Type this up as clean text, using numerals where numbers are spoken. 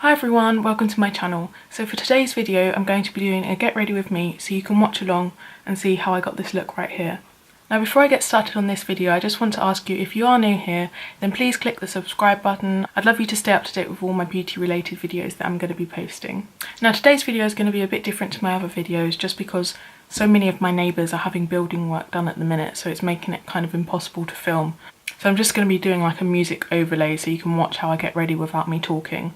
Hi everyone, welcome to my channel. So for today's video I'm going to be doing a get ready with me so you can watch along and see how I got this look right here. Now before I get started on this video I just want to ask you, if you are new here then please click the subscribe button. I'd love you to stay up to date with all my beauty related videos that I'm going to be posting. Now today's video is going to be a bit different to my other videos just because so many of my neighbours are having building work done at the minute, so it's making it kind of impossible to film. So I'm just going to be doing like a music overlay so you can watch how I get ready without me talking.